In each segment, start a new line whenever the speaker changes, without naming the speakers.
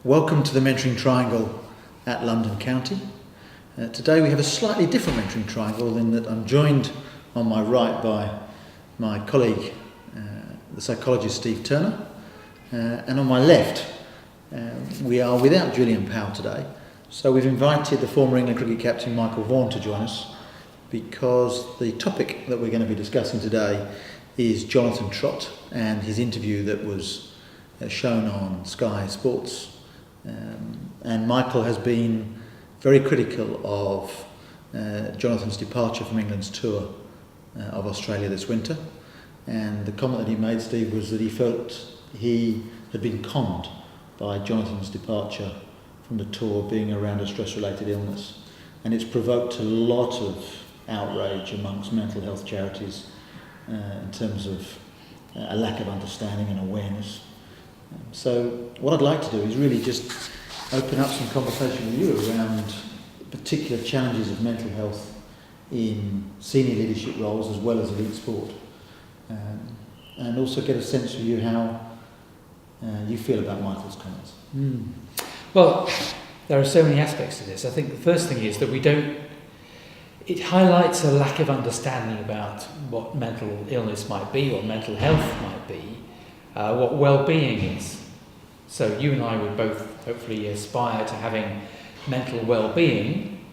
Welcome to the Mentoring Triangle at London County. Today we have a slightly different mentoring triangle in that I'm joined on my right by my colleague, the psychologist Steve Turner, and on my left we are without Julian Powell today. So we've invited the former England cricket captain Michael Vaughan to join us because the topic that we're going to be discussing today is Jonathan Trott and his interview that was shown on Sky Sports. And Michael has been very critical of Jonathan's departure from England's tour of Australia this winter. And the comment that he made, Steve, was that he felt he had been conned by Jonathan's departure from the tour being around a stress-related illness. And it's provoked a lot of outrage amongst mental health charities in terms of a lack of understanding and awareness. So what I'd like to do is really just open up some conversation with you around particular challenges of mental health in senior leadership roles as well as elite sport, and also get a sense from you how you feel about Michael's comments.
Well, there are so many aspects to this. I think the first thing is that it highlights a lack of understanding about what mental illness might be, what mental health might be, what well-being is. So you and I would both hopefully aspire to having mental well-being,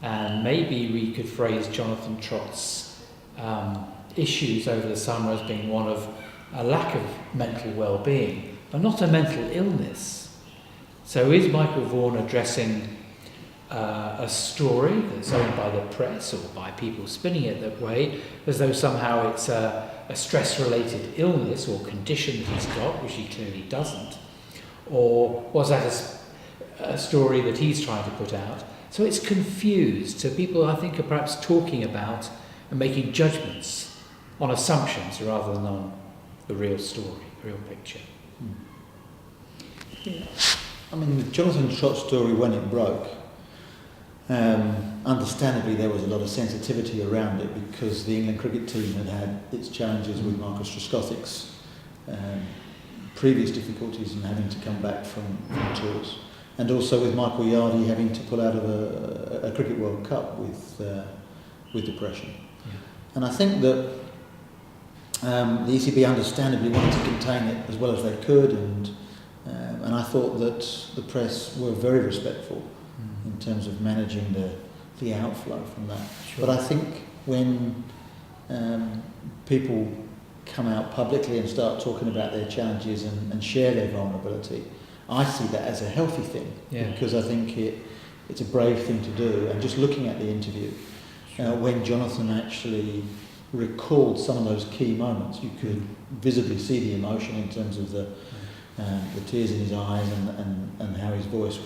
and maybe we could phrase Jonathan Trott's issues over the summer as being one of a lack of mental well-being, but not a mental illness. So is Michael Vaughan addressing a story that's owned by the press or by people spinning it that way, as though somehow it's a stress-related illness or condition that he's got, which he clearly doesn't? Or was that a story that he's trying to put out? So it's confused. So people, I think, are perhaps talking about and making judgments on assumptions rather than on the real story, the real picture.
Yeah. I mean, the Jonathan Trott story, when it broke, understandably there was a lot of sensitivity around it because the England cricket team had its challenges with Marcus Trescothick's previous difficulties in having to come back from tours, and also with Michael Yardy having to pull out of a Cricket World Cup with depression. Yeah. And I think that the ECB understandably wanted to contain it as well as they could, and I thought that the press were very respectful in terms of managing the outflow from that. Sure. But I think when people come out publicly and start talking about their challenges and share their vulnerability, I see that as a healthy thing, because I think it's a brave thing to do. And just looking at the interview, when Jonathan actually recalled some of those key moments, you could visibly see the emotion in terms of the tears in his eyes and how his voice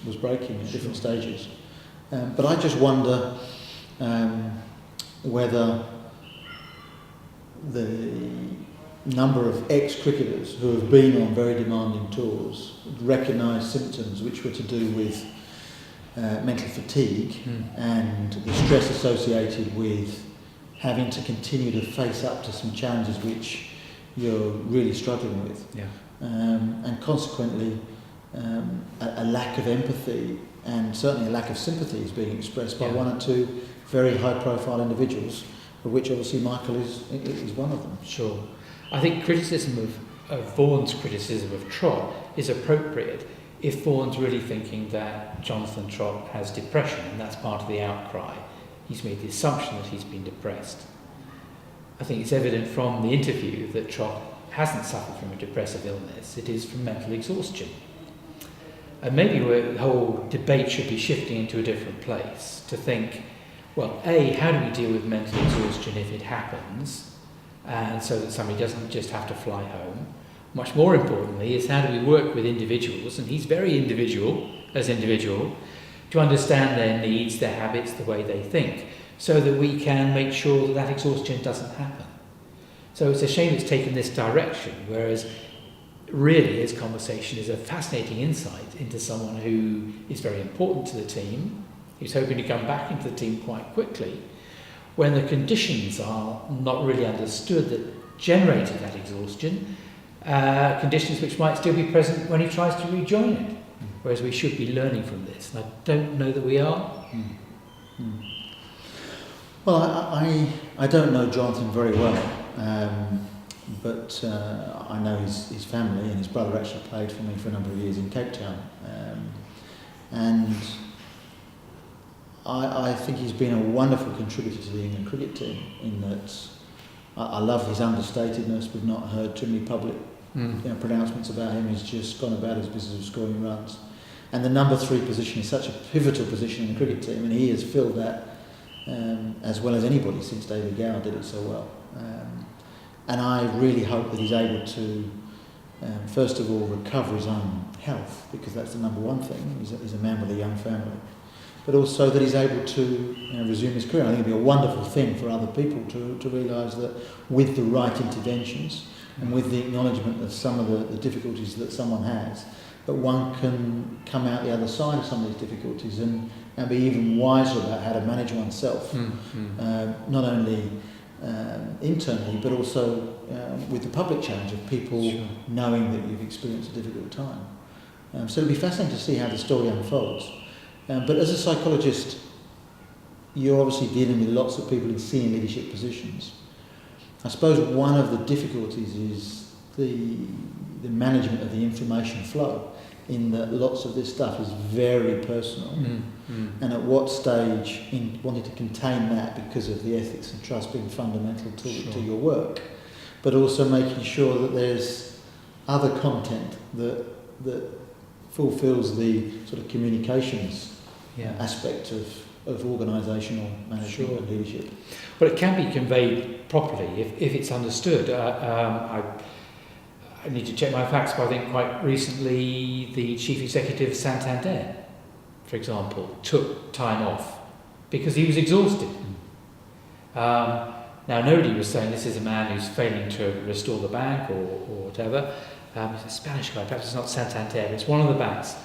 was breaking at different stages. But I just wonder whether the number of ex-cricketers who have been on very demanding tours recognise symptoms which were to do with mental fatigue and the stress associated with having to continue to face up to some challenges which you're really struggling with. Yeah. And consequently a lack of empathy and certainly a lack of sympathy is being expressed by one or two very high-profile individuals, of which obviously Michael is one of them.
Sure. I think criticism of Vaughan's criticism of Trott is appropriate if Vaughan's really thinking that Jonathan Trott has depression, and that's part of the outcry. He's made the assumption that he's been depressed. I think it's evident from the interview that Trott hasn't suffered from a depressive illness, it is from mental exhaustion. And maybe the whole debate should be shifting into a different place, to think, well, A, how do we deal with mental exhaustion if it happens, and so that somebody doesn't just have to fly home? Much more importantly is how do we work with individuals, and he's very individual, to understand their needs, their habits, the way they think, so that we can make sure that exhaustion doesn't happen. So it's a shame it's taken this direction, whereas really his conversation is a fascinating insight into someone who is very important to the team, who's hoping to come back into the team quite quickly, when the conditions are not really understood that generated that exhaustion, conditions which might still be present when he tries to rejoin it. whereas we should be learning from this. And I don't know that we are.
Well, I don't know Jonathan very well, but I know his family, and his brother actually played for me for a number of years in Cape Town. And I think he's been a wonderful contributor to the England cricket team, in that I love his understatedness. We've not heard too many public pronouncements about him. He's just gone about his business of scoring runs. And the number 3 position is such a pivotal position in the cricket team, and he has filled that as well as anybody since David Gower did it so well. And I really hope that he's able to, first of all, recover his own health, because that's the number one thing. He's a man with a young family. But also that he's able to resume his career. I think it'd be a wonderful thing for other people to realise that with the right interventions and with the acknowledgement of some of the difficulties that someone has, that one can come out the other side of some of these difficulties and be even wiser about how to manage oneself, not only internally, but also with the public challenge of people knowing that you've experienced a difficult time. So it'll be fascinating to see how the story unfolds. But as a psychologist, you're obviously dealing with lots of people in senior leadership positions. I suppose one of the difficulties is the management of the information flow, in that lots of this stuff is very personal. And at what stage, in wanting to contain that because of the ethics and trust being fundamental to your work, but also making sure that there's other content that fulfills the sort of communications aspect of organisational management and leadership.
Well, it can be conveyed properly if it's understood. I need to check my facts, but I think quite recently the chief executive of Santander, for example, took time off because he was exhausted. Now, nobody was saying this is a man who's failing to restore the bank or whatever. He's a Spanish guy, perhaps it's not Santander, but it's one of the banks.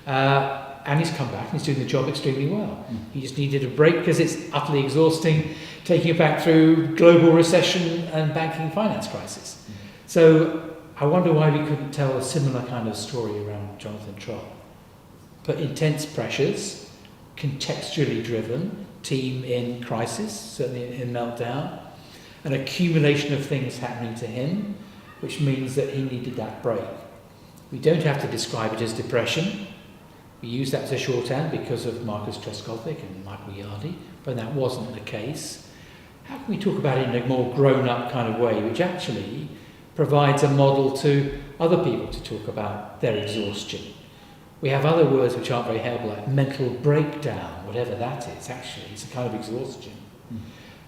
And he's come back and he's doing the job extremely well. He just needed a break because it's utterly exhausting, taking it back through global recession and banking finance crisis. So I wonder why we couldn't tell a similar kind of story around Jonathan Trott. But intense pressures, contextually driven, team in crisis, certainly in meltdown, an accumulation of things happening to him, which means that he needed that break. We don't have to describe it as depression. We use that as a shorthand because of Marcus Trescothick and Michael Yardy, but that wasn't the case. How can we talk about it in a more grown-up kind of way, which actually provides a model to other people to talk about their exhaustion? We have other words which aren't very helpful, like mental breakdown, whatever that is. Actually, it's a kind of exhaustion.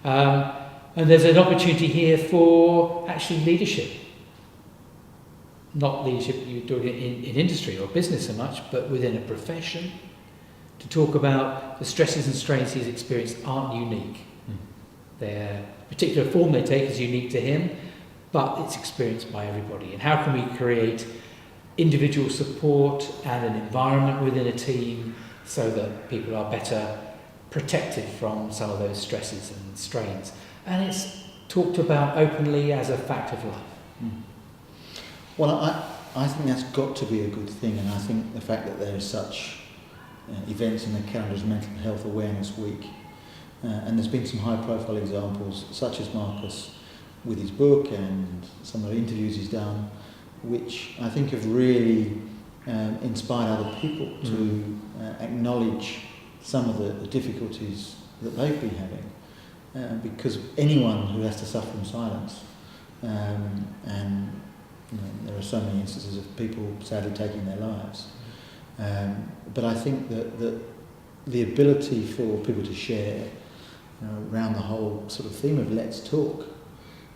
And there's an opportunity here for actually leadership. Not leadership you're doing in industry or business so much, but within a profession, to talk about the stresses and strains he's experienced aren't unique. Their particular form they take is unique to him, but it's experienced by everybody. And how can we create individual support and an environment within a team so that people are better protected from some of those stresses and strains? And it's talked about openly as a fact of life.
Well, I think that's got to be a good thing, and I think the fact that there are such events in the calendar as Mental Health Awareness Week, and there's been some high-profile examples, such as Marcus with his book and some of the interviews he's done, which I think have really inspired other people to acknowledge some of the difficulties that they've been having, because anyone who has to suffer in silence, and there are so many instances of people sadly taking their lives. But I think that the ability for people to share around the whole sort of theme of let's talk,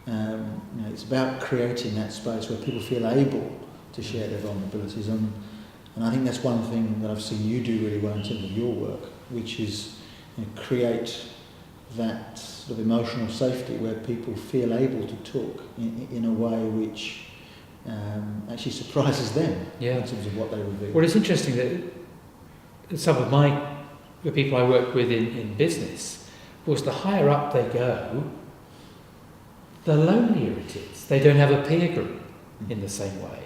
it's about creating that space where people feel able to share their vulnerabilities. And I think that's one thing that I've seen you do really well in terms of your work, which is create that sort of emotional safety where people feel able to talk in a way which actually surprises them in terms of what they reveal.
Well, it's interesting that some of the people I work with in business, of course, the higher up they go, the lonelier it is. They don't have a peer group in the same way.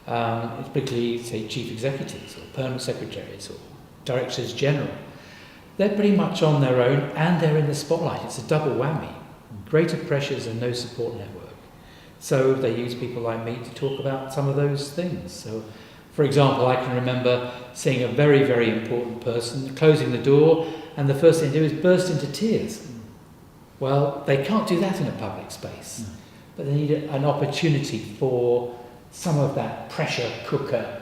particularly, say, chief executives or permanent secretaries or directors general. They're pretty much on their own and they're in the spotlight. It's a double whammy. Greater pressures and no support network. So they use people like me to talk about some of those things. So, for example, I can remember seeing a very, very important person closing the door, and the first thing they do is burst into tears. Well, they can't do that in a public space, but they need an opportunity for some of that pressure cooker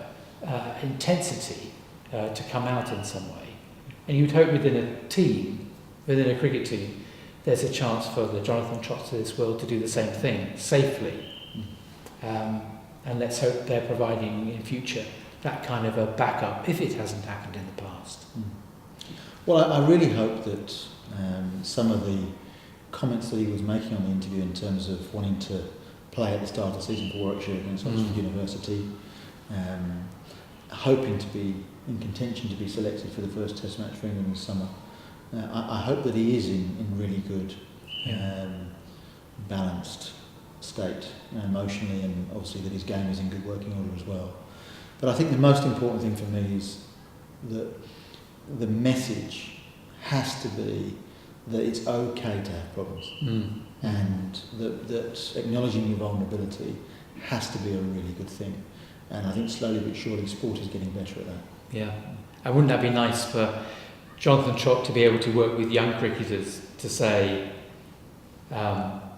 intensity to come out in some way. And you'd hope within a team, within a cricket team, there's a chance for the Jonathan Trotts of this world to do the same thing safely. And let's hope they're providing in future that kind of a backup if it hasn't happened in the past.
Well, I really hope that some of the comments that he was making on the interview in terms of wanting to play at the start of the season for Warwickshire against Oxford University, hoping to be in contention to be selected for the first Test match for England this summer. I hope that he is in really good, balanced state emotionally, and obviously that his game is in good working order as well. But I think the most important thing for me is that the message has to be that it's okay to have problems, and that acknowledging your vulnerability has to be a really good thing. And I think slowly but surely sport is getting better at that.
Yeah, and wouldn't that be nice for Jonathan Trott to be able to work with young cricketers to say,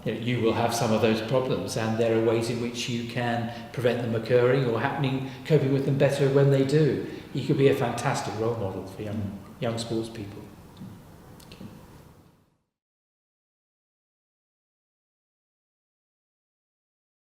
you will have some of those problems, and there are ways in which you can prevent them occurring or happening, coping with them better when they do. He could be a fantastic role model for young sports people.